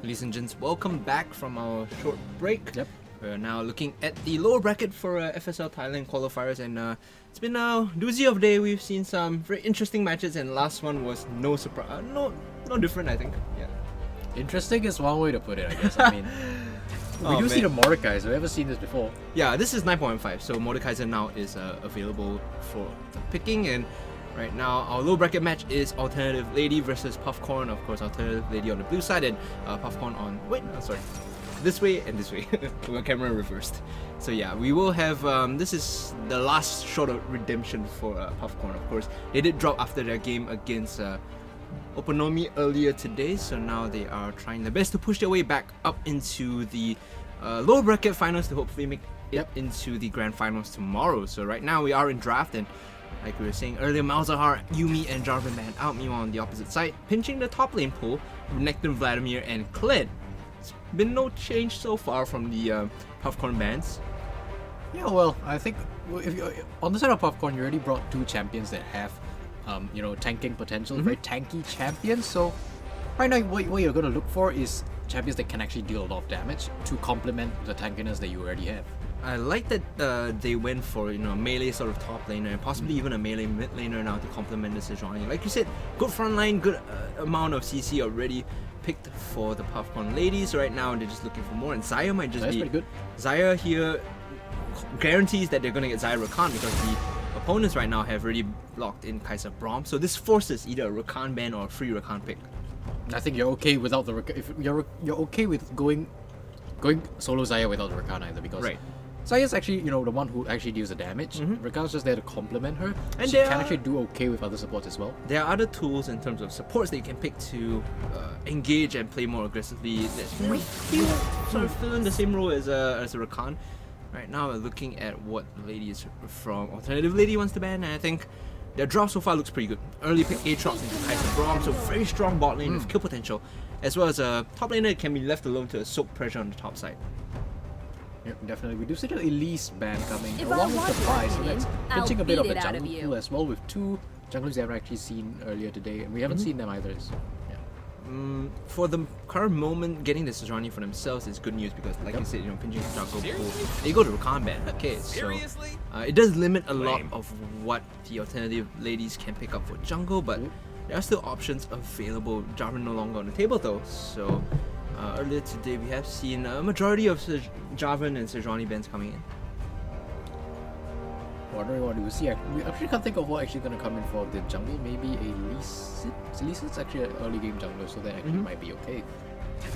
Ladies and gents, welcome back from our short break. Yep. We're now looking at the lower bracket for FSL Thailand qualifiers, and it's been a doozy of a day. We've seen some very interesting matches, and last one was no surprise, no different, I think. Yeah. Interesting is one way to put it, I guess. I mean, we do see the Mordekaiser. Have we ever seen this before? Yeah, this is 9.15, so Mordekaiser now is available for the picking, and right now our low bracket match is Alternative.Lady versus Puffcorn. Of course, Alternative.Lady on the blue side and Puffcorn on this way and this way. My camera reversed. So yeah, we will have this is the last shot of redemption for Puffcorn. Of course, they did drop after their game against Opanomi earlier today, so now they are trying their best to push their way back up into the lower bracket finals to hopefully make it into the grand finals tomorrow. So right now we are in draft, and like we were saying earlier, Malzahar, Yumi, and Jarvan banned out. Meanwhile, on the opposite side, pinching the top lane pool, Nectar, Vladimir, and Kled. It's been no change so far from the Puffcorn bans. Yeah, well, I think if you, on the side of Puffcorn, you already brought two champions that have, tanking potential, very tanky champions. So right now, what you're going to look for is champions that can actually deal a lot of damage to complement the tankiness that you already have. I like that they went for a melee sort of top laner and possibly even a melee mid laner now to complement the Sejuani. Like you said, good front line, good amount of CC already picked for the Puffcorn ladies. Right now they're just looking for more, and Xayah might just be pretty good. Xayah here guarantees that they're gonna get Xayah Rakan because the opponents right now have already locked in Kaiser Braum. So this forces either a Rakan ban or a free Rakan pick. I think you're okay without the if you're okay with going solo Xayah without the Rakan either, because Xayah's actually, the one who actually deals the damage. Rakan's just there to complement her. And she can actually do okay with other supports as well. There are other tools in terms of supports that you can pick to engage and play more aggressively that might sort of fill in the same role as a Rakan. Right now we're looking at what the ladies from Alternative.Lady wants to ban, and I think their draw so far looks pretty good. Early pick Aatrox into Kaiser Braum, so very strong bot lane with kill potential, as well as a top laner that can be left alone to soak pressure on the top side. Yep, definitely. We do see the Elise ban coming along with the Pi, so that's pinching a bit of a jungle pool as well, with two junglers we haven't actually seen earlier today, and we haven't seen them either. So, yeah. For the current moment, getting the Sejuani for themselves is good news because, like you said, pinching the jungle pool, they go to Rakan ban. Okay, so it does limit a lot of what the Alternative ladies can pick up for jungle, but there are still options available. Jarvan no longer on the table though, so. Earlier today, we have seen a majority of Jarvan and Sejuani bans coming in. Wondering what we see. We actually can't think of what actually going to come in for the jungle. Maybe a Lee Sin's actually an early game jungler, so that actually might be okay.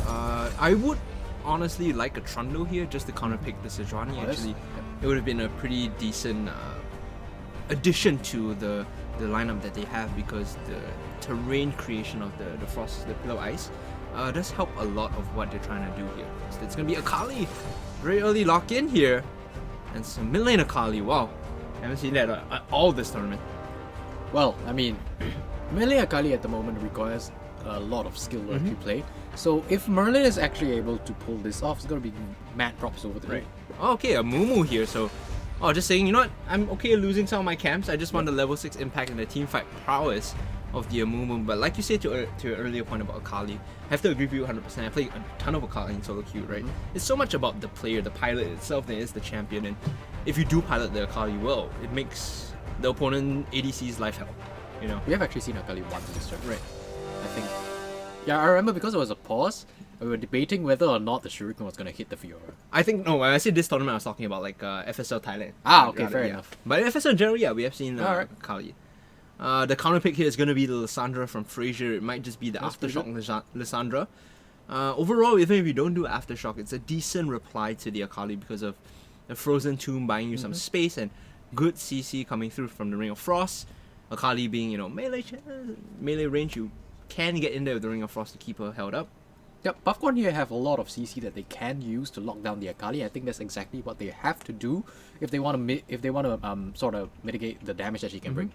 I would honestly like a Trundle here just to counter pick the Sejuani. Actually, it would have been a pretty decent addition to the lineup that they have, because the terrain creation of the Frost, the Pillar of Ice, does help a lot of what they're trying to do here. So it's going to be Akali. Very early lock in here. And some mid lane Akali. Wow. I haven't seen that at all this tournament. Well, I mean, melee Akali at the moment requires a lot of skill to actually play. So if Merlin is actually able to pull this off, it's going to be mad props over the day. Okay, a Mumu here. So, just saying, you know what? I'm okay losing some of my camps. I just want the level 6 impact and the teamfight prowess of the Amumu. But like you said to your earlier point about Akali, I have to agree with you 100%. I play a ton of Akali in solo queue, right? It's so much about the player, the pilot itself, that is the champion. And if you do pilot the Akali well, it makes the opponent ADC's life hell. We have actually seen Akali once in this tournament. I think. Yeah, I remember because there was a pause. We were debating whether or not the Shuriken was going to hit the Fiora. I think, no, when I said this tournament, I was talking about like FSL Thailand. Okay, fair enough. But FSL in general, yeah, we have seen Akali. The counter pick here is going to be the Lissandra from Frazier. It might just be the Aftershock Lissandra. Overall, even if you don't do Aftershock, it's a decent reply to the Akali because of the Frozen Tomb buying you some space and good CC coming through from the Ring of Frost. Akali being, melee range, you can get in there with the Ring of Frost to keep her held up. Yep, Puffcorn here have a lot of CC that they can use to lock down the Akali. I think that's exactly what they have to do if they want to sort of mitigate the damage that she can bring.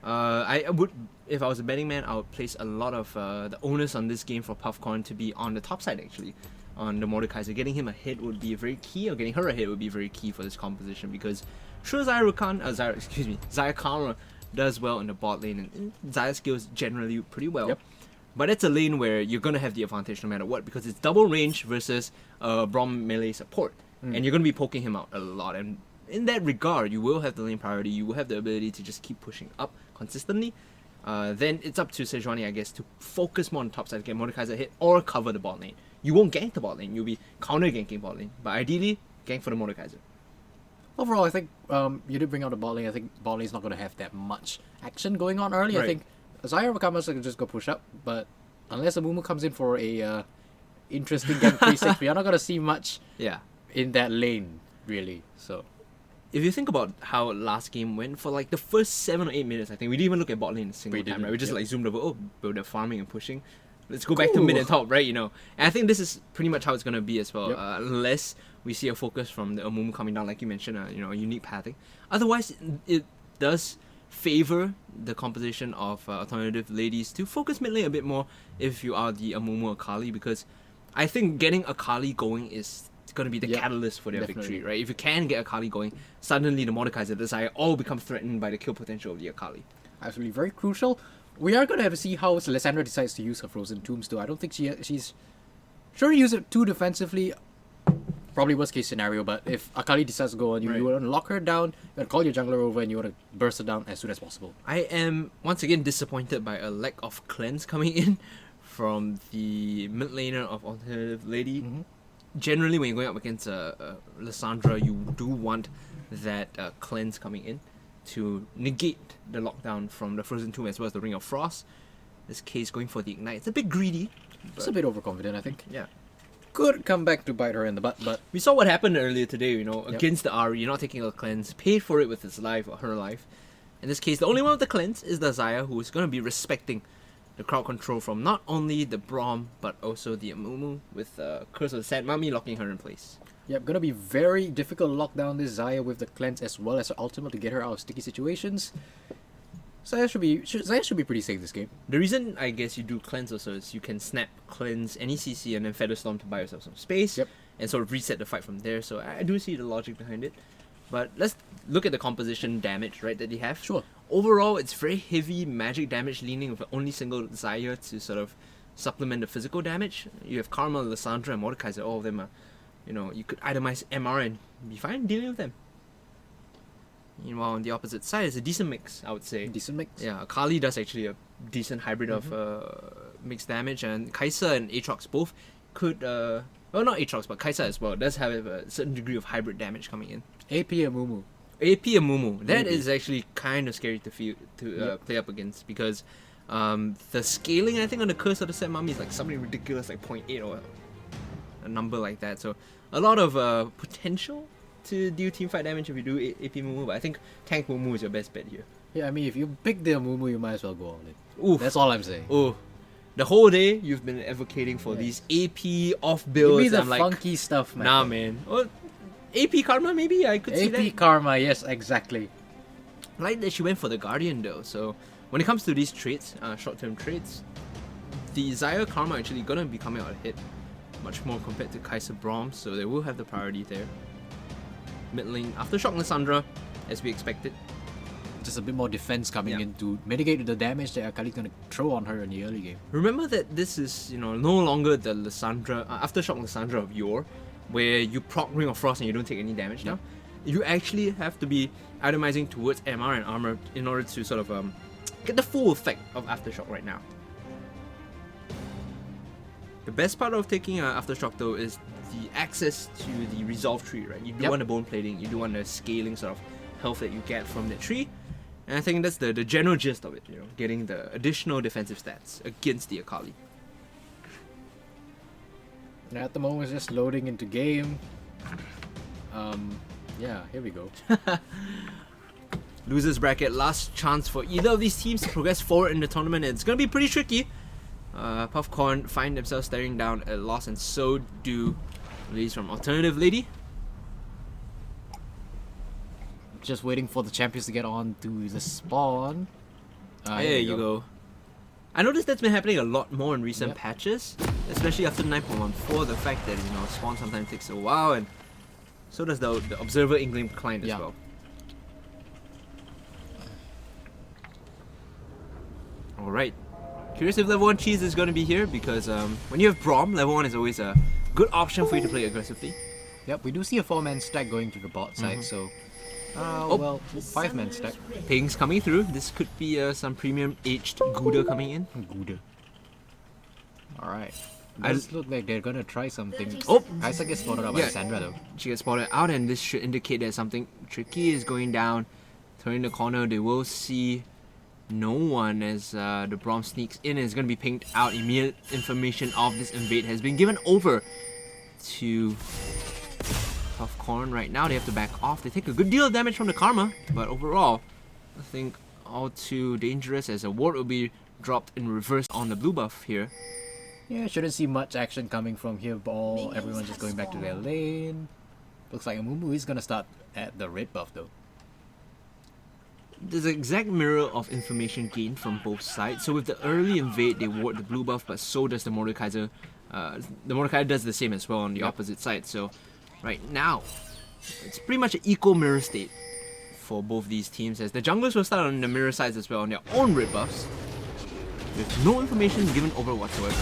I would, if I was a betting man, I would place a lot of the onus on this game for Puffcorn to be on the top side actually, on the Mordekaiser. Getting him a hit would be very key, or getting her a hit would be very key for this composition, because sure Xayah Kara does well in the bot lane, and Xayah skills generally pretty well. But it's a lane where you're gonna have the advantage no matter what, because it's double range versus Braum melee support, and you're gonna be poking him out a lot. And in that regard, you will have the lane priority. You will have the ability to just keep pushing up consistently. Then it's up to Sejuani, I guess, to focus more on the top side, get Mordekaiser hit, or cover the bot lane. You won't gank the bot lane. You'll be counter ganking bot lane, but ideally gank for the Mordekaiser. Overall, I think you did bring out the bot lane. I think bot lane is not going to have that much action going on early. Right. I think Xayah Wakamas can just go push up, but unless Amumu comes in for a interesting game 3-6, we are not going to see much Yeah. in that lane, really. So If you think about how last game went, for like the first 7 or 8 minutes, I think we didn't even look at bot lane a single We time, didn't, right? We just yep. like zoomed over, oh, but they're farming and pushing. Let's go back to mid and top, right? You know, and I think this is pretty much how it's gonna be as well, Yep. unless we see a focus from the Amumu coming down, like you mentioned, you know, a unique pathing. Otherwise, it does favor the composition of alternative ladies to focus mid lane a bit more if you are the Amumu Akali, because I think getting Akali going is going to be the Yep, catalyst for their definitely. victory, right? If you can get Akali going, suddenly the Mordekaiser, the Xayah all become threatened by the kill potential of the Akali. absolutely very crucial. We are going to have to see how Lissandra decides to use her Frozen Tombs, though. I don't think she's sure to use it too defensively. Probably worst case scenario, but if Akali decides to go on, you Right. want to lock her down, you want to call your jungler over, and you want to burst her down as soon as possible. I am once again disappointed by a lack of cleanse coming in from the mid laner of Alternative.Lady. Mm-hmm. Generally, when you're going up against Lissandra, you do want that cleanse coming in to negate the lockdown from the Frozen Tomb as well as the Ring of Frost. This case going for the Ignite. It's a bit greedy. It's a bit overconfident, I think. Yeah. Could come back to bite her in the butt, but We saw what happened earlier today, you know, Yep. against the Ari. You're not taking a cleanse, paid for it with his life or her life. In this case, the only one with the cleanse is the Xayah, who is going to be respecting the crowd control from not only the Braum, but also the Amumu, with Curse of the Sand Mummy locking her in place. yep, gonna be very difficult to lock down this Xayah with the cleanse as well as her ultimate to get her out of sticky situations. Xayah should be pretty safe this game. The reason I guess you do cleanse also is you can snap, cleanse any CC, and then Featherstorm to buy yourself some space, Yep. and sort of reset the fight from there. So I do see the logic behind it. But let's look at the composition damage, right, that they have. Sure. Overall, it's very heavy magic damage, leaning with only single Xayah to sort of supplement the physical damage. You have Karma, Lissandra, and Mordekaiser. All of them are, you know, you could itemize MR and be fine dealing with them. Meanwhile, on the opposite side, it's a decent mix, I would say. Decent mix. Yeah, Akali does actually a decent hybrid of mixed damage, and Kai'Sa and Aatrox both could, well, not Aatrox, but Kai'Sa as well, does have a certain degree of hybrid damage coming in. AP Amumu. AP and Mumu, that Maybe. is actually kind of scary to feel to Yep. play up against, because the scaling, I think, on the Curse of the Sand Mummy is like something ridiculous, like 0.8 or a number like that. So a lot of potential to deal teamfight damage if you do AP Mumu, but I think Tank Mumu is your best bet here. Yeah, I mean, if you pick the Amumu, you might as well go all in. Oof. That's all I'm saying. Oh, the whole day you've been advocating for these AP off Give builds. me the I'm like, funky stuff, man. nah, man. Well, AP Karma, maybe I could see AP that. Karma, yes, exactly. I like that she went for the Guardian though. So when it comes to these traits, short-term traits, the Xayah Karma actually gonna be coming out ahead much more compared to Kai'Sa Braum, so they will have the priority there. Mid lane, Aftershock Lissandra, as we expected. Just a bit more defense coming Yeah. in to mitigate the damage that Akali's gonna throw on her in the early game. Remember that this is, you know, no longer the Lissandra, Aftershock Lissandra of yore, where you proc Ring of Frost and you don't take any damage now. You actually have to be itemizing towards MR and armor in order to sort of get the full effect of Aftershock right now. The best part of taking Aftershock though is the access to the resolve tree, right? You do Yep. want the bone plating, you do want the scaling sort of health that you get from that tree. And I think that's the general gist of it, you know, getting the additional defensive stats against the Akali. And at the moment, it's just loading into game. Yeah, here we go. Losers bracket, last chance for either of these teams to progress forward in the tournament. It's going to be pretty tricky. Puffcorn find themselves staring down a loss, and so do ladies from Alternative.Lady. Just waiting for the champions to get on to the spawn. There Here we you go. I noticed that's been happening a lot more in recent patches, especially after 9.14. The fact that, you know, spawn sometimes takes a while, and so does the Observer Inkling client as Yeah. well. Alright, Curious if level 1 cheese is going to be here because when you have Braum, level 1 is always a good option for you to play aggressively. Yep, we do see a 4-man stack going to the bot side, so... well, 5-man stack. Pings coming through. This could be some premium aged Gouda coming in. Gouda. Alright. Does look like they're gonna try something. Oh! Kaisa gets spotted out by Sandra though. She gets spotted out, and this should indicate that something tricky is going down. Turning the corner, they will see no one as the Braum sneaks in and is going to be pinged out. Immediate information of this invade has been given over to Puffcorn. Right now they have to back off. They take a good deal of damage from the Karma, but overall, I think all too dangerous as a ward will be dropped in reverse on the blue buff here. Yeah, shouldn't see much action coming from here. Everyone just going back to their lane. Looks like Amumu is gonna start at the red buff though. There's an exact mirror of information gained from both sides. So with the early invade, they ward the blue buff, but so does the Mordekaiser. The Mordekaiser does the same as well on the opposite side. So right now, it's pretty much an equal mirror state for both these teams, as the junglers will start on the mirror sides as well on their own red buffs, with no information given over whatsoever.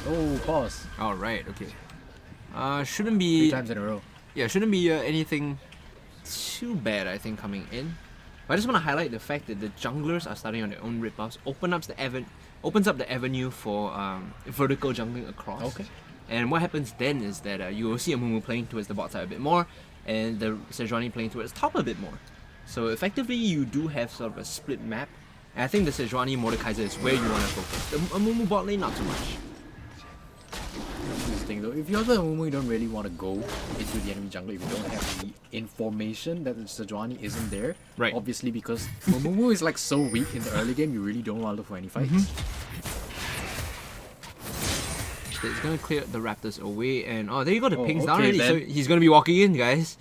Oh, pause. Alright, okay. Shouldn't be... 3 times in a row. Yeah, shouldn't be anything too bad, I think, coming in. But I just want to highlight the fact that the junglers are starting on their own red buffs. Opens up the avenue for vertical jungling across. Okay. And what happens then is that you will see Amumu playing towards the bot side a bit more, and the Sejuani playing towards top a bit more. So effectively, you do have sort of a split map. And I think the Sejuani Mordekaiser is where you want to focus. The Amumu bot lane, not too much. Interesting though. If you're the Amumu, you don't really want to go into the enemy jungle if you don't have the information that the Sejuani isn't there. Right. Obviously, because Amumu is like so weak in the early game, you really don't want to look for any fights. It's gonna clear the Raptors away, and there you go, the ping's okay, down already, then. so he's gonna be walking in, guys.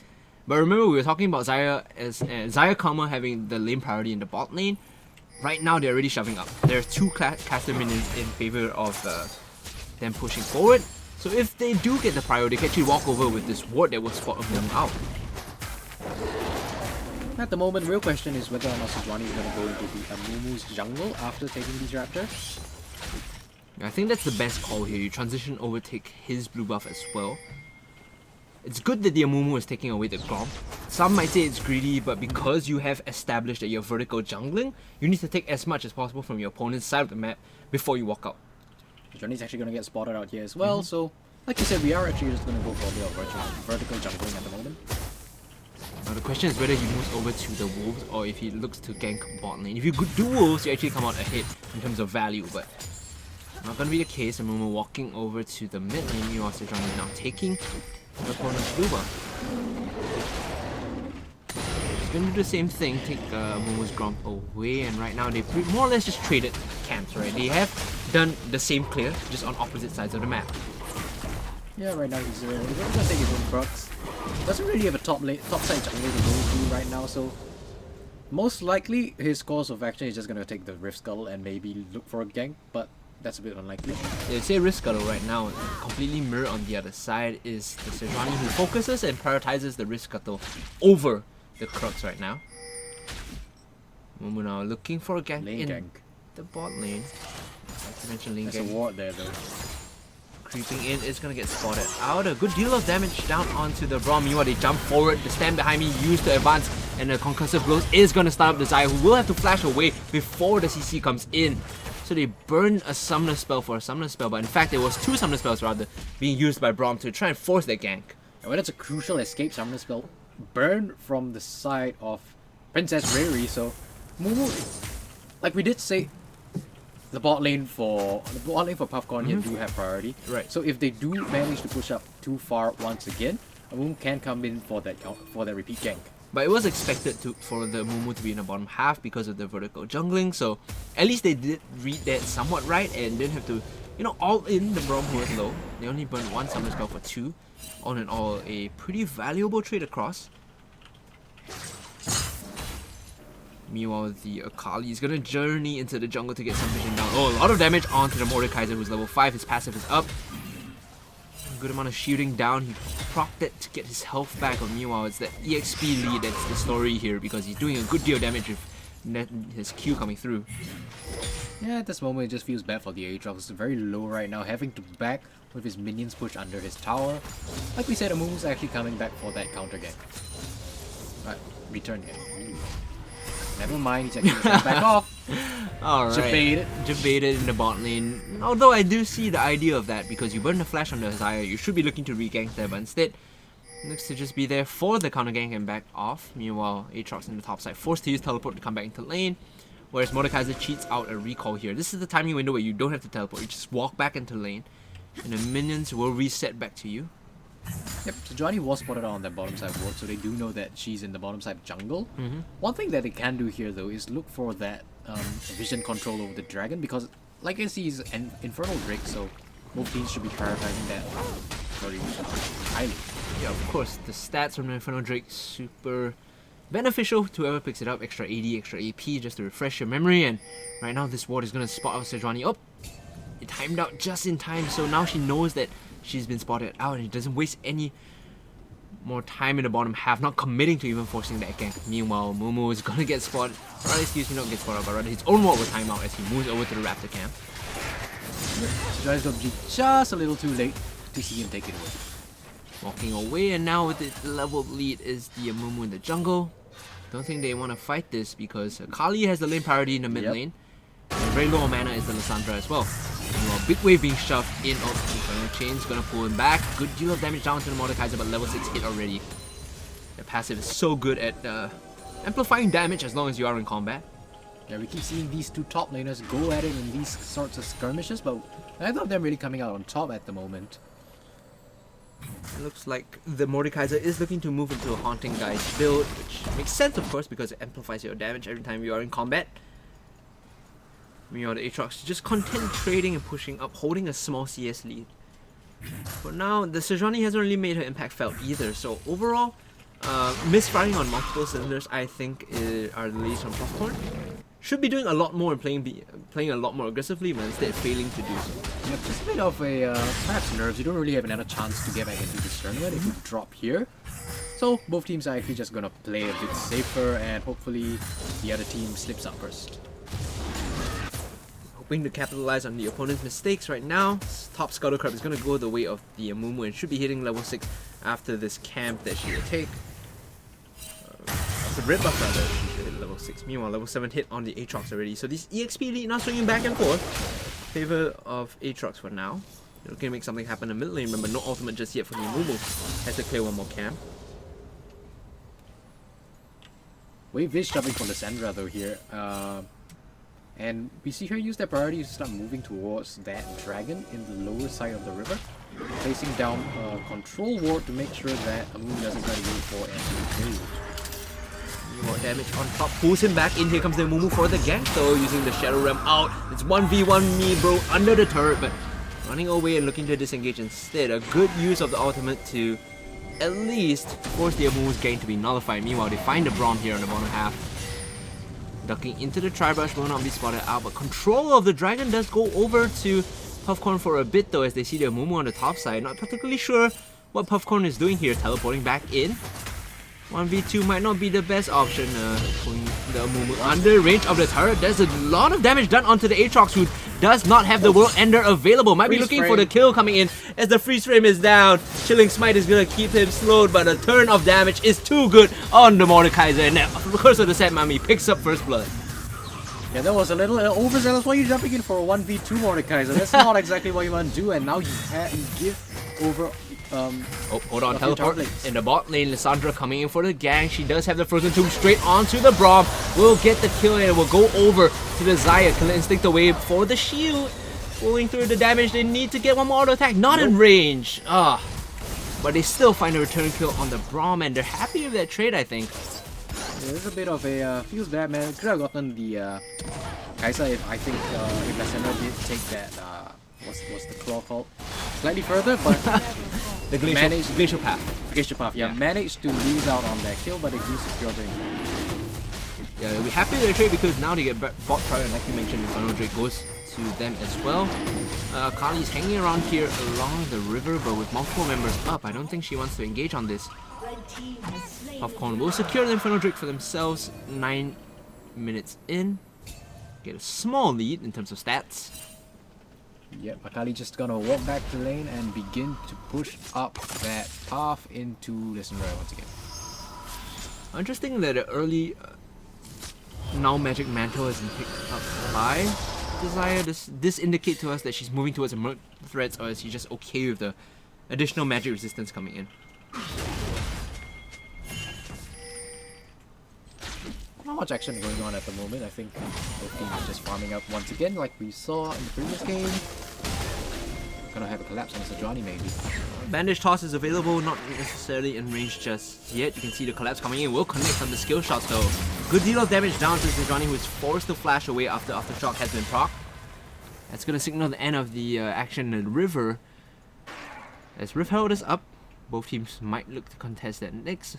But remember, we were talking about Xayah as Xayah Karma having the lane priority in the bot lane. Right now, they're already shoving up. There's 2 caster minions in favor of them pushing forward. So if they do get the prio, they can actually walk over with this ward that will spot Amumu out. At the moment, real question is whether or not Sejuani is going to go into the Amumu's jungle after taking these Raptors. I think that's the best call here. You transition over, take his blue buff as well. It's good that the Amumu is taking away the Gromp. Some might say it's greedy, but because you have established that you're vertical jungling, you need to take as much as possible from your opponent's side of the map before you walk out. Johnny's actually going to get spotted out here as well, so like you said, we are actually just going to go for a bit of vertical jungling at the moment. Now the question is whether he moves over to the Wolves or if he looks to gank bot lane. If you do Wolves, you actually come out ahead in terms of value, but not going to be the case. Amumu walking over to the mid lane. Meanwhile, Sejuani is now taking the opponent's blue buff. He's going to do the same thing, take Amumu's Gromp away, and right now they've more or less just traded camps, right? They have done the same clear, just on opposite sides of the map. Yeah, right now he's going to take his own procs. Doesn't really have a top side jungle to go to right now, so most likely his course of action is just going to take the Rift Scuttle and maybe look for a gank, but that's a bit unlikely. Yeah, say Rift Scuttle right now, completely mirror on the other side is the Sejuani who focuses and prioritizes the Rift Scuttle over the Crux right now. Amumu now looking for a gank Lane in gank. the bot lane. Like I mentioned, lane There's gank. a ward there though. Creeping in is gonna get spotted out. A good deal of damage down onto the Braum. Meanwhile, they jump forward. The stand behind me used to advance, and the concussive blows is gonna start up the Xayah, who will have to flash away before the CC comes in. So they burn a summoner spell for a summoner spell, but in fact it was 2 summoner spells rather being used by Braum to try and force that gank. And when it's a crucial escape summoner spell, burn from the side of Princess Riri, so Mumu, like we did say, the bot lane for Puffcorn here do have priority. Right. So if they do manage to push up too far once again, Mumu can come in for that repeat gank. But it was expected for the Mumu to be in the bottom half because of the vertical jungling, so at least they did read that somewhat right and didn't have to, all in the Braum who was low. They only burned 1 summoner spell for 2. All in all, a pretty valuable trade across. Meanwhile, the Akali is gonna journey into the jungle to get some vision down. Oh, a lot of damage onto the Mordekaiser, who's level 5. His passive is up. A good amount of shooting down. He procced it to get his health back. But meanwhile, it's the EXP lead that's the story here, because he's doing a good deal of damage with his Q coming through. Yeah, at this moment it just feels bad for the Aatrox. It's very low right now, having to back with his minions pushed under his tower. Like we said, Amumu's actually coming back for that counter gank. Right, return gank. Never mind, he's actually back off. Alright, debated in the bot lane. Although I do see the idea of that, because you burn the flash on the Zaya, you should be looking to re-gank there, but instead looks to just be there for the counter gank and back off. Meanwhile, Aatrox in the top side forced to use teleport to come back into lane. Whereas Mordekaiser cheats out a recall here. This is the timing window where you don't have to teleport, you just walk back into lane and the minions will reset back to you. Yep, so Johnny was spotted out on that bottom side ward, so they do know that she's in the bottom side jungle. One thing that they can do here though is look for that vision control over the dragon, because like I see he's an Infernal Drake, so both teams should be prioritizing that very highly. Yeah, of course, the stats from the Infernal Drake super beneficial to whoever picks it up. Extra AD, extra AP, just to refresh your memory. And right now this ward is going to spot out Sejuani. Oh, it timed out just in time, so now she knows that she's been spotted out and he doesn't waste any more time in the bottom half, not committing to even forcing that gank. Meanwhile, Mumu is going to get spotted, or rather, excuse me, not get spotted, but rather his own ward will time out as he moves over to the Raptor camp. Sejuani's going to be just a little too late to see him take it away. Walking away, and now with the leveled lead is the Mumu in the jungle. Don't think they want to fight this because Kali has the lane priority in the mid lane. And very low on mana is the Lissandra as well. Meanwhile, big wave being shoved in. Oh, Infernal Chain's gonna pull him back. Good deal of damage down to the Mordekaiser, but level 6 hit already. The passive is so good at amplifying damage as long as you are in combat. Yeah, we keep seeing these two top laners go at it in these sorts of skirmishes, but neither of them really coming out on top at the moment. It looks like the Mordekaiser is looking to move into a Haunting Guise build, which makes sense of course because it amplifies your damage every time you are in combat. Meanwhile, the Aatrox just content trading and pushing up, holding a small CS lead. For now, the Sejuani hasn't really made her impact felt either, so overall, misfiring on multiple cylinders I think are the leads from Puffcorn. Should be doing a lot more and playing a lot more aggressively, but instead failing to do so. Yep, just a bit of a perhaps nerves. You don't really have another chance to get back into this tournament if you drop here. So both teams are actually just gonna play a bit safer, and hopefully the other team slips up first. Hoping to capitalize on the opponent's mistakes right now. Top Scuttle Crab is gonna go the way of the Amumu and should be hitting level 6 after this camp that she will take. The red buff rather, she should hit level 6. Meanwhile, level 7 hit on the Aatrox already. So this EXP lead now swinging back and forth. Favor of Aatrox for now. They're looking to make something happen in mid lane. Remember, no ultimate just yet for the Amumu. Has to clear one more camp. Wave is jumping for Lissandra though here. And we see her use that priority to start moving towards that dragon in the lower side of the river. Placing down a control ward to make sure that Amumu doesn't try to go for an engage. More damage on top, pulls him back in. Here comes the Mumu for the gank though, using the Shadow Realm out. It's 1v1 me bro under the turret, but running away and looking to disengage instead. A good use of the ultimate to at least force the Amumu's gank to be nullified. Meanwhile, they find the Braum here on the bottom half. Ducking into the Tri-Brush will not be spotted out, but control of the dragon does go over to Puffcorn for a bit though, as they see the Amumu on the top side. Not particularly sure what Puffcorn is doing here, teleporting back in. 1v2 might not be the best option. Pulling the Amumu under range of the turret. There's a lot of damage done onto the Aatrox, who does not have the World Ender available. Might be looking for the kill coming in as the freeze frame is down. Chilling Smite is gonna keep him slowed, but a turn of damage is too good on the Mordekaiser. And of course, the Sad Mami picks up first blood. Yeah, that was a little overzealous. Why are you jumping in for a 1v2 Mordekaiser? That's not exactly what you want to do, and now you give over. Oh, hold on, teleport in the bot lane. Lissandra coming in for the gang. She does have the Frozen Tomb straight onto the Braum. Will get the kill and will go over to the Zaya. Killer Instinct away for the shield. Pulling through the damage. They need to get one more auto attack. Not in range. But they still find a return kill on the Braum, and they're happy with that trade, I think. Yeah, there's a bit of a feels bad, man. Could have gotten the Kai'Sa if I think if Lissandra did take that what's the claw called? Slightly further, but the glacial path. Glacial path, yeah. Managed to lose out on that kill, but they do secure the. Yeah, they'll be happy with their trade because now they get bot prior, and like you mentioned, Infernal Drake goes to them as well. Kali's hanging around here along the river, but with multiple members up, I don't think she wants to engage on this. Puffcorn will secure the Infernal Drake for themselves. 9 minutes in. Get a small lead in terms of stats. Yep, Akali just gonna walk back to lane and begin to push up that path into Lissandra once again. Interesting that the early now Magic Mantle has been picked up by Desire. This indicates to us that she's moving towards emerge threats, or is she just okay with the additional magic resistance coming in? Not much action going on at the moment. I think both teams are just farming up once again, like we saw in the previous game. Gonna have a collapse on Sejuani maybe. Bandage toss is available, not necessarily in range just yet. You can see the collapse coming in. Will connect on the skill shots though. Good deal of damage down to Sejuani, who is forced to flash away after Aftershock has been proc. That's gonna signal the end of the action in the river. As Rift Herald is up, both teams might look to contest that next.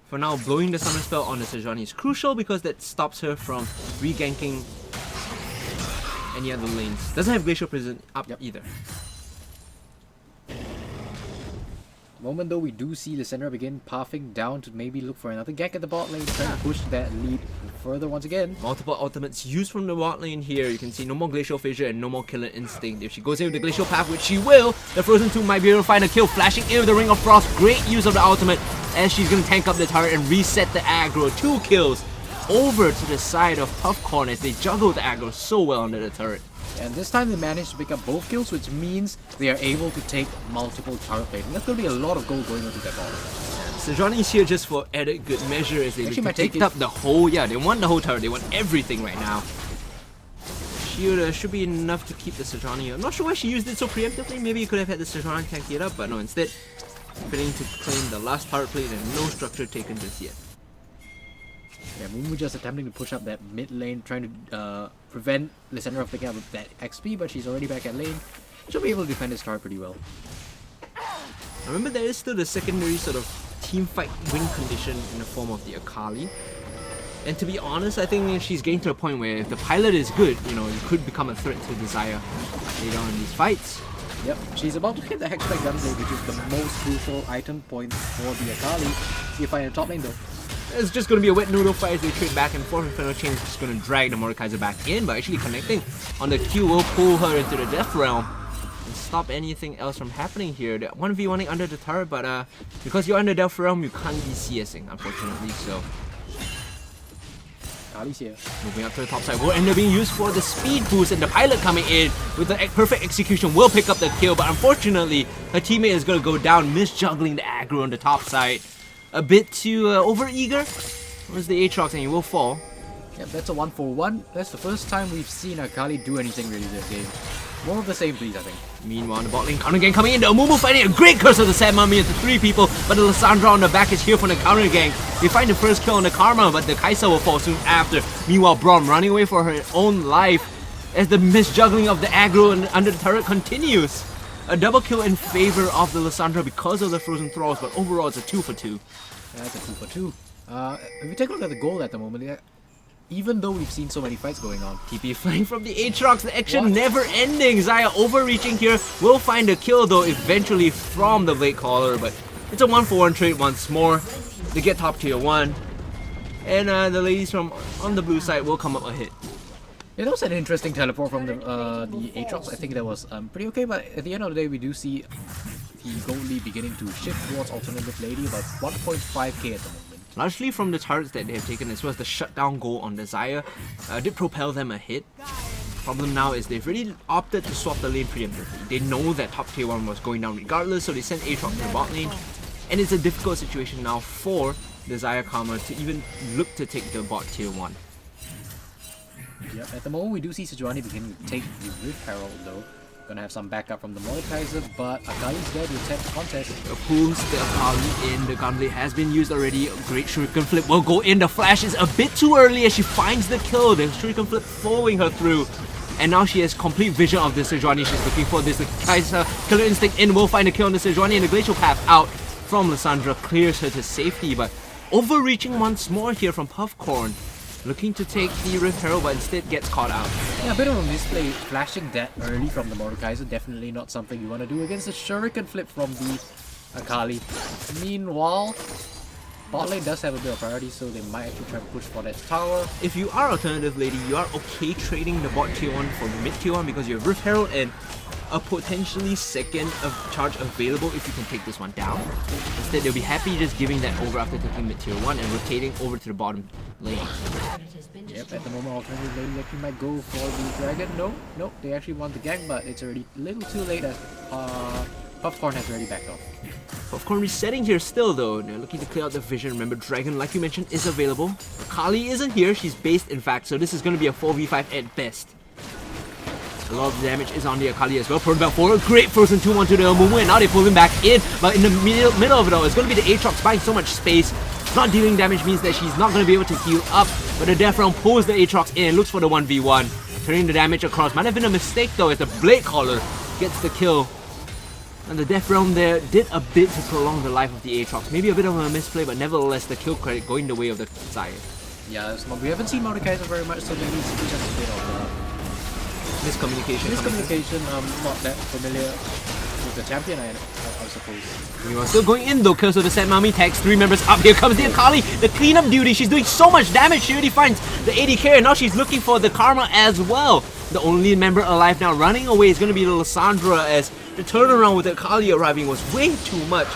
For now, blowing the summon spell on the Sejuani is crucial because that stops her from re-ganking any other lanes. Doesn't have Glacial Prison up either. Moment though, we do see Lissandra begin pathing down to maybe look for another gank at the bot lane, trying to push that lead further once again. Multiple ultimates used from the bot lane here. You can see no more Glacial Fissure and no more Killer Instinct. If she goes in with the Glacial Path, which she will, the Frozen Tomb might be able to find a kill. Flashing in with the Ring of Frost. Great use of the ultimate as she's going to tank up the turret and reset the aggro. 2 kills over to the side of Puffcorn as they juggle the aggro so well under the turret. And this time they managed to pick up both kills, which means they are able to take multiple turret plates. And that's going to be a lot of gold going into that ball. Sejuani is here just for added good measure as they picked up the whole, they want the whole turret, they want everything right now. Shield should be enough to keep the Sejuani. I'm not sure why she used it so preemptively. Maybe you could have had the Sejuani tank it up, but no, instead fitting to claim the last turret plate and no structure taken just yet. Yeah, Mumu just attempting to push up that mid lane, trying to prevent Lissandra from picking up that XP, but she's already back at lane. She'll be able to defend this turret pretty well. Remember, there is still the secondary sort of team fight win condition in the form of the Akali. And to be honest, I think she's getting to a point where if the pilot is good, you know, you could become a threat to Desire later on in these fights. Yep, she's about to hit the Hextech Gunblade, which is the most crucial item point for the Akali. See if I in the top lane though. It's just going to be a wet noodle fight as they trade back and forth. Inferno Chain is just going to drag the Mordekaiser back in, but actually connecting on the Q will pull her into the Death Realm and stop anything else from happening here. They're 1v1ing under the turret, but because you're under Death Realm, you can't be CSing, unfortunately, so... Akali's here. Moving up to the top side will end up being used for the speed boost, and the pilot coming in with the perfect execution will pick up the kill, but unfortunately, her teammate is going to go down, misjuggling the aggro on the top side. A bit too over-eager. Where's the Aatrox, and he will fall. Yep, that's a 1-for-1. That's the first time we've seen Akali do anything really this game. More of the same, please, I think. Meanwhile, the bot lane counter gang coming in. The Amumu finding a great curse of the Sad Mummy into 3 people, but the Lissandra on the back is here for the counter gang. They find the first kill on the Karma, but the Kai'Sa will fall soon after. Meanwhile, Braum running away for her own life as the misjuggling of the aggro and under the turret continues. A double kill in favor of the Lissandra because of the Frozen Thralls, but overall it's a 2-for-2. Yeah, that's a 2-for-2. If we take a look at the goal at the moment, even though we've seen so many fights going on. TP flying from the Aatrox, the action never ending. Xayah overreaching here, will find a kill though eventually from the Blade Caller, but it's a 1-for-1 trade once more. They get top tier 1, and the ladies from on the blue side will come up a hit. Yeah, that was an interesting teleport from the Aatrox. I think that was pretty okay, but at the end of the day, we do see the gold lead beginning to shift towards Alternative.Lady, about 1.5k at the moment. Largely from the turrets that they have taken, as well as the shutdown goal on the Xayah, did propel them ahead. Problem now is they've really opted to swap the lane preemptively. They know that top tier 1 was going down regardless, so they sent Aatrox to the bot lane. And it's a difficult situation now for the Xayah Karma to even look to take the bot tier 1. Yep, at the moment we do see Sejuani beginning to take the Rift Herald though. Gonna have some backup from the Mordekaiser, but Akali's there to attack the contest. Pulls the Akali in, the Gunblade has been used already. A great Shuriken Flip will go in, the flash is a bit too early as she finds the kill. The Shuriken Flip following her through. And now she has complete vision of the Sejuani she's looking for. This, the Kai'Sa Killer Instinct in will find a kill on the Sejuani, and the Glacial Path out from Lissandra clears her to safety. But overreaching once more here from Puffcorn. Looking to take the Rift Herald, but instead gets caught out. Yeah, a bit of a misplay. Flashing that early from the Mordekaiser, definitely not something you want to do against the Shuriken Flip from the Akali. Meanwhile, bot lane does have a bit of priority, so they might actually try to push for that tower. If you are Alternative.Lady, you are okay trading the bot tier 1 for mid tier 1 because you have Rift Herald and a potentially second of charge available if you can take this one down. Instead, they'll be happy just giving that over after taking mid tier 1 and rotating over to the bottom lane. Yep, at the moment Alternative.Lady actually might go for the dragon. No, they actually want the gank, but it's already a little too late as Puffcorn has already backed off. Puffcorn resetting here still though. They're looking to clear out the vision. Remember, Dragon, like you mentioned, is available. Akali isn't here. She's based, in fact, so this is going to be a 4v5 at best. A lot of damage is on the Akali as well. Prone back forward. Great frozen 2-1 to the Mumu, and now they pull him back in. But in the middle of it all, it's going to be the Aatrox buying so much space. Not dealing damage means that she's not going to be able to heal up. But the Death Realm pulls the Aatrox in, looks for the 1v1. Turning the damage across. Might have been a mistake though as the Blade Caller gets the kill. And the Death Realm there did a bit to prolong the life of the Aatrox. Maybe a bit of a misplay, but nevertheless the kill credit going the way of the Xayah. Yeah, we haven't seen Mordekaiser very much, so maybe it's just a bit of miscommunication. Not that familiar with the champion, I suppose. We are still going in though, Curse of the Set Mummy tags 3 members up. Here comes the Akali, the cleanup duty. She's doing so much damage. She already finds the AD carry, and now she's looking for the Karma as well. The only member alive now running away is going to be Lissandra, as the turnaround with the Akali arriving was way too much.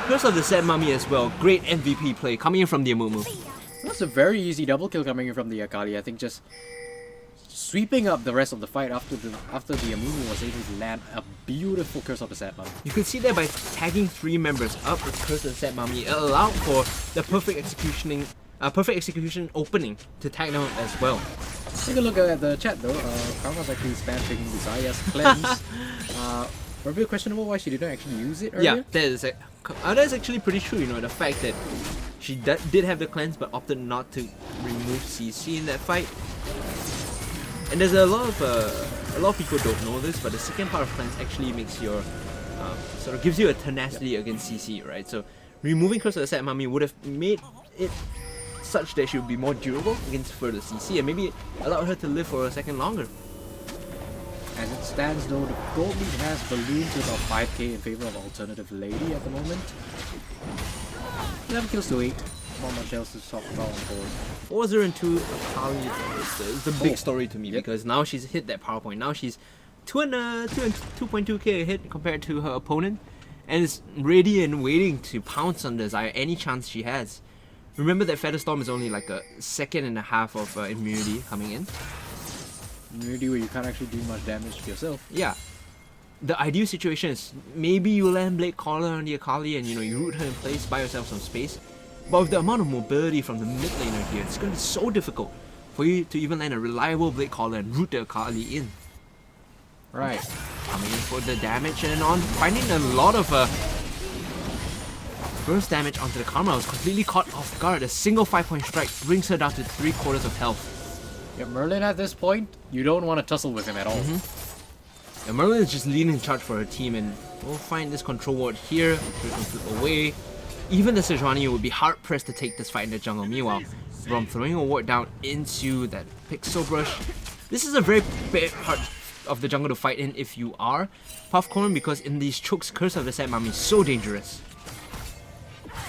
Curse of the Set Mummy as well. Great MVP play coming in from the Amumu. That's a very easy double kill coming in from the Akali. I think just sweeping up the rest of the fight after the Amumu was able to land a beautiful Curse of the Set Mummy. You could see that by tagging 3 members up with Curse of the Set Mummy, it allowed for the perfect execution opening to tag down as well. Take a look at the chat though. Karma's actually spam taking the Xayah's cleanse. A bit questionable why she didn't actually use it earlier. Yeah, that is actually pretty true. You know, the fact that she did have the cleanse but opted not to remove CC in that fight. And there's a lot of people don't know this, but the second part of cleanse actually makes your sort of gives you a tenacity against CC, right? So removing Curse of the Set Mummy would have made it such that she would be more durable against further CC and maybe allowed her to live for a second longer. As it stands though, the gold lead has ballooned to about 5k in favor of Alternative.Lady at the moment. 11 kills to 8. Not much else to talk about on board. 4-0-2 Akali is the big story to me because now she's hit that power point. Now she's 2.2k ahead compared to her opponent and is ready and waiting to pounce on the Xayah any chance she has. Remember that Featherstorm is only like a second and a half of immunity coming in. Immunity where you can't actually do much damage to yourself. Yeah. The ideal situation is maybe you land Blade Caller on the Akali and you root her in place, buy yourself some space. But with the amount of mobility from the mid laner here, it's going to be so difficult for you to even land a reliable Blade Caller and root the Akali in. Right. Coming in for the damage and on finding a lot of burst damage onto the Karma. Was completely caught off guard. A single 5-point strike brings her down to 3/4 of health. Yeah, Merlin at this point, you don't want to tussle with him at all. And Merlin is just leading in charge for her team, and we'll find this control ward here. We can flip away. Even the Sejuani would be hard pressed to take this fight in the jungle. Meanwhile, Rom throwing a ward down into that Pixel Brush. This is a very bad part of the jungle to fight in if you are Puffcorn, because in these chokes, Curse of the Set Mummy is so dangerous.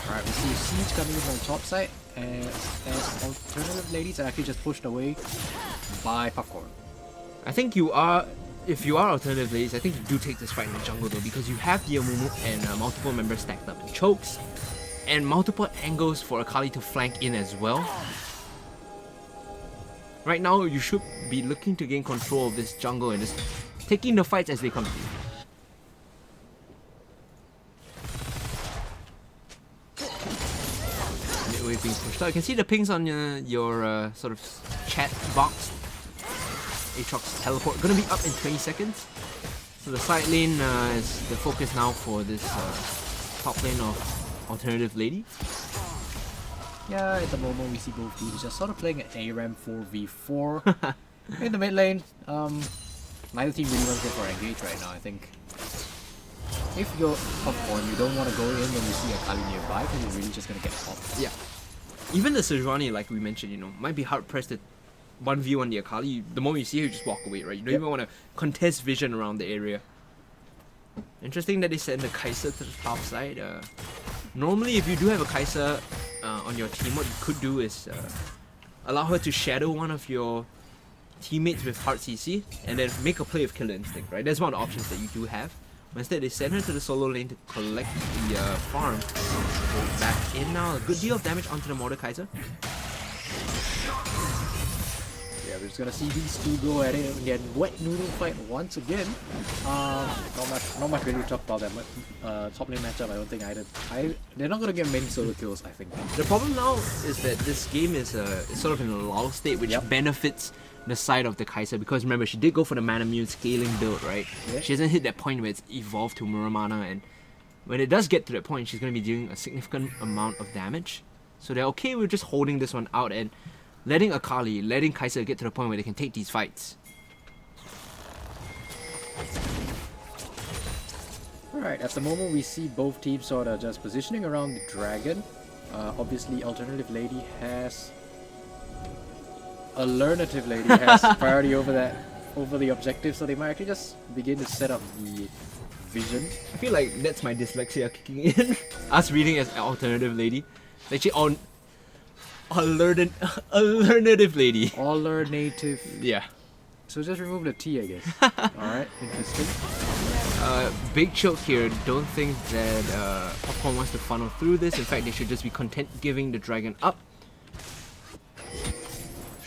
Alright, we see a siege coming in from the top side, as Alternative.Lady are actually just pushed away by Puffcorn. I think if you are Alternative.Lady, I think you do take this fight in the jungle though, because you have the Amumu and multiple members stacked up in chokes, and multiple angles for Akali to flank in as well. Right now, you should be looking to gain control of this jungle and just taking the fights as they come to you. Midway being pushed out. You can see the pings on your sort of chat box. Aatrox teleport gonna be up in 20 seconds. So the side lane is the focus now for this top lane of Alternative.Lady. Yeah, at the moment we see both teams just sort of playing an ARAM 4v4. In the mid lane, neither team really wants to go for engage right now, I think. If you're Puffcorn, you don't want to go in when you see Akali nearby because you're really just going to get popped. Yeah. Even the Sejuani, like we mentioned, might be hard pressed to 1v1 the Akali. The moment you see her, you just walk away, right? You don't even want to contest vision around the area. Interesting that they send the Kai'Sa to the top side. Normally, if you do have a Kai'Sa on your team, what you could do is allow her to shadow one of your teammates with hard CC and then make a play of Killer Instinct, right? That's one of the options that you do have. But instead, they send her to the solo lane to collect the farm. Go back in now. A good deal of damage onto the Mordekaiser. Yeah, we're just gonna see these two go at it and get wet noodle fight once again. Not much really to talk about that top lane matchup. I don't think either. They're not gonna get many solo kills, I think. The problem now is that this game is sort of in a lull state, which benefits the side of the Kai'Sa, because remember, she did go for the Manamune scaling build, right? Yeah. She hasn't hit that point where it's evolved to Muramana, and when it does get to that point, she's going to be dealing a significant amount of damage. So they're okay with just holding this one out and letting Kai'Sa get to the point where they can take these fights. Alright, at the moment we see both teams sort of just positioning around the dragon. Obviously, Alternative.Lady has priority over the objective, so they might actually just begin to set up the vision. I feel like that's my dyslexia kicking in. Us reading as Alternative.Lady. Actually, Alternative.Lady. Alternative. Yeah. So just remove the T, I guess. Alright, interesting. Big choke here. Don't think that Puffcorn wants to funnel through this. In fact, they should just be content giving the dragon up.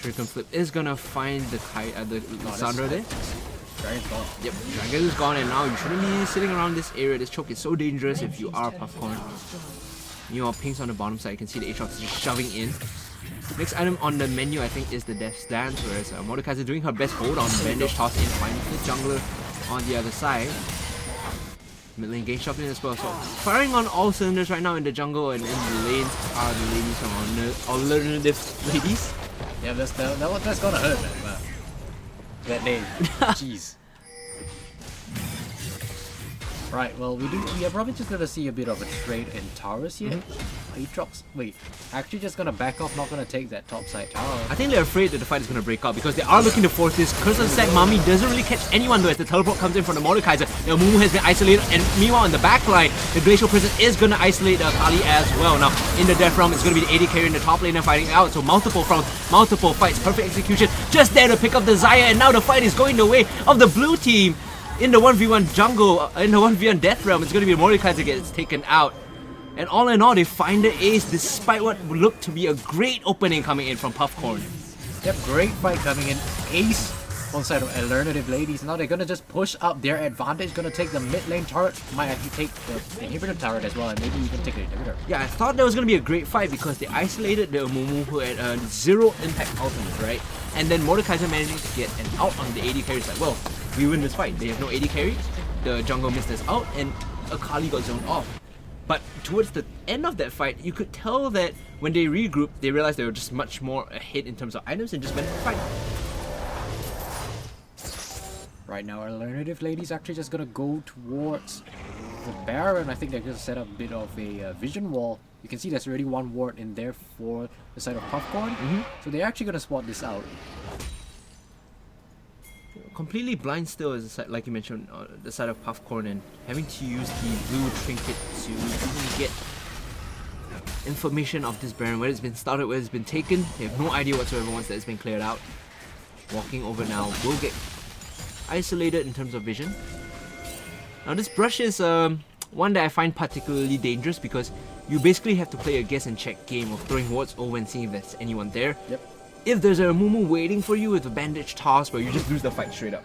Shuriken Flip is gonna find the Lissandra there. Dragon's gone. Yep, Dragon is gone, and now you shouldn't be sitting around this area. This choke is so dangerous if you are Puffcorn. Meanwhile, Pink's on the bottom side. You can see the Aatrox is just shoving in. Next item on the menu, I think, is the Death's Dance, whereas Mordekaiser doing her best hold on bandage toss in, finding the jungler on the other side. Mid lane game shopping as well, so firing on all cylinders right now in the jungle, and in the lanes are the ladies from Alternative.Ladies. Yeah, that's gonna hurt, man. But that name, jeez. Right, well, we are probably just gonna see a bit of a trade in towers here. Aatrox, wait, actually just gonna back off, not gonna take that top side tower. I think they're afraid that the fight is gonna break out because they are looking to force this. Curse of the Sack Mami doesn't really catch anyone though as the teleport comes in from the Mordekaiser. Now Mumu has been isolated, and meanwhile on the back line, the Glacial Prison is gonna isolate Kali as well. Now in the death realm, it's gonna be the AD carry in the top lane and fighting out. So multiple fronts, multiple fights, perfect execution, just there to pick up the Xayah, and now the fight is going the way of the blue team. In the 1v1 jungle, in the 1v1 death realm, it's going to be Mordekaiser gets taken out. And all in all, they find the ace despite what would look to be a great opening coming in from Puffcorn. Yep, great fight coming in. Ace on the side of Alternative.Ladies. Now they're going to just push up their advantage, going to take the mid lane turret, might actually take the inhibitor turret as well, and maybe even take the inhibitor. Yeah, I thought that was going to be a great fight because they isolated the Mumu who had zero impact ultimate, right? And then Mordekaiser managing to get an out on the AD carry side. Well, we win this fight. They have no AD carry, the jungle missed us out, and Akali got zoned off. But towards the end of that fight, you could tell that when they regrouped, they realized they were just much more ahead in terms of items and just went for the fight. Right now, Alternative.Ladies actually just gonna go towards the Baron. I think they're gonna set up a bit of a vision wall. You can see there's already one ward in there for the side of Puffcorn. So they're actually gonna spot this out. Completely blind still is the side, like you mentioned, the side of Puffcorn, and having to use the blue trinket to even get information of this Baron, where it's been started, where it's been taken. They have no idea whatsoever once that it's been cleared out. Walking over now will get isolated in terms of vision. Now this brush is one that I find particularly dangerous because you basically have to play a guess and check game of throwing wards over and seeing if there's anyone there. Yep. If there's a Mumu waiting for you with a bandage toss where you just lose the fight straight up.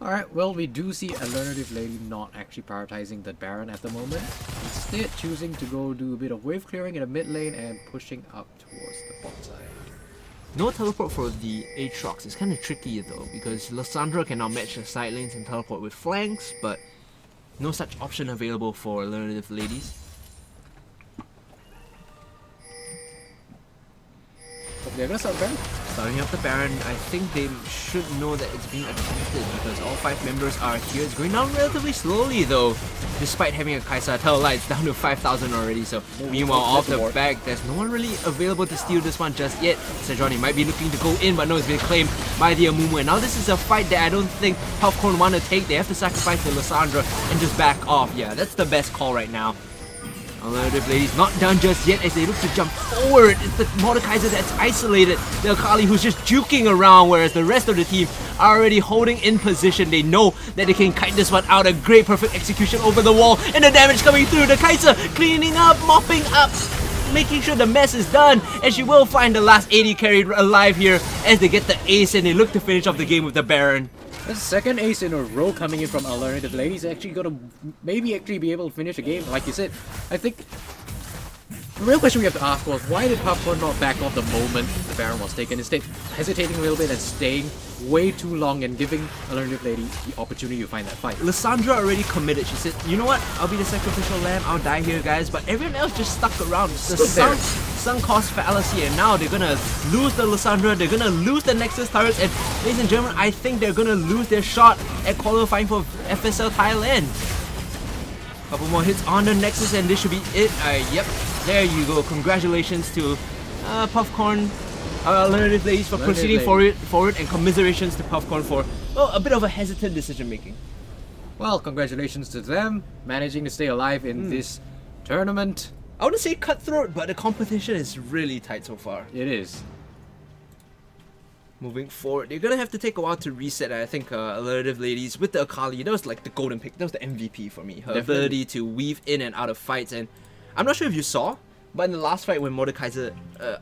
Alright, well, we do see Alternative.Lady not actually prioritizing the Baron at the moment. Instead, choosing to go do a bit of wave clearing in the mid lane and pushing up towards the bot side. No teleport for the Aatrox. It's kind of tricky though because Lissandra can now match the side lanes and teleport with flanks, but no such option available for Alternative.Ladies. They're gonna start Baron. Starting up the Baron, I think they should know that it's being attempted because all 5 members are here. It's going down relatively slowly though, despite having a Kai'Sa. Tell lights down to 5,000 already. So meanwhile, off the back, there's no one really available to steal this one just yet. Sejuani might be looking to go in, but no, it's been claimed by the Amumu. And now this is a fight that I don't think Puffcorn want to take. They have to sacrifice the Lissandra and just back off. Yeah, that's the best call right now. Alternative.Lady's not done just yet as they look to jump forward. It's the Mordekaiser that's isolated. The Akali who's just juking around, whereas the rest of the team are already holding in position. They know that they can kite this one out. A great perfect execution over the wall, and the damage coming through. The Kaiser cleaning up, mopping up, making sure the mess is done, and she will find the last AD carry alive here as they get the ace and they look to finish off the game with the Baron. The second ace in a row coming in from Alternative.Lady. He's actually gonna maybe be able to finish a game. Like you said, I think the real question we have to ask was, why did Puffcorn not back off the moment the Baron was taken, instead hesitating a little bit and staying way too long and giving Alternative.Lady the opportunity to find that fight? Lissandra already committed. She said, you know what, I'll be the sacrificial lamb, I'll die here guys, but everyone else just stuck around. The sunk cost fallacy, and now they're gonna lose the Lissandra, they're gonna lose the Nexus turrets, and ladies and gentlemen, I think they're gonna lose their shot at qualifying for FSL Thailand. Couple more hits on the Nexus and this should be it. Yep, there you go. Congratulations to Puffcorn, Alternative.Lady for proceeding forward, and commiserations to Puffcorn for, well, a bit of a hesitant decision making. Well, congratulations to them, managing to stay alive in this tournament. I wouldn't say cutthroat, but the competition is really tight so far. It is. Moving forward, they're gonna have to take a while to reset. I think Alternative.Lady's with the Akali, that was like the golden pick. That was the MVP for me. Her ability to weave in and out of fights, and I'm not sure if you saw, but in the last fight when Mordekaiser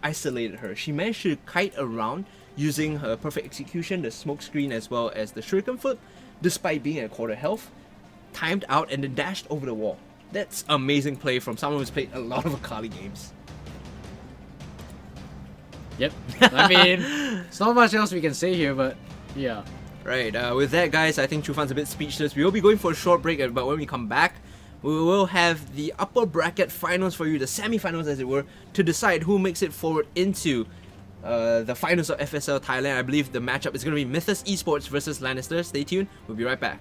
isolated her, she managed to kite around using her perfect execution, the smoke screen as well as the shuriken flip, despite being at quarter health, timed out and then dashed over the wall. That's amazing play from someone who's played a lot of Akali games. Yep. I mean, there's not much else we can say here, but yeah. Right, with that guys, I think Chufan's a bit speechless. We will be going for a short break, but when we come back, we will have the upper bracket finals for you, the semi-finals as it were, to decide who makes it forward into the finals of FSL Thailand. I believe the matchup is going to be Mythos Esports versus Lannister. Stay tuned, we'll be right back.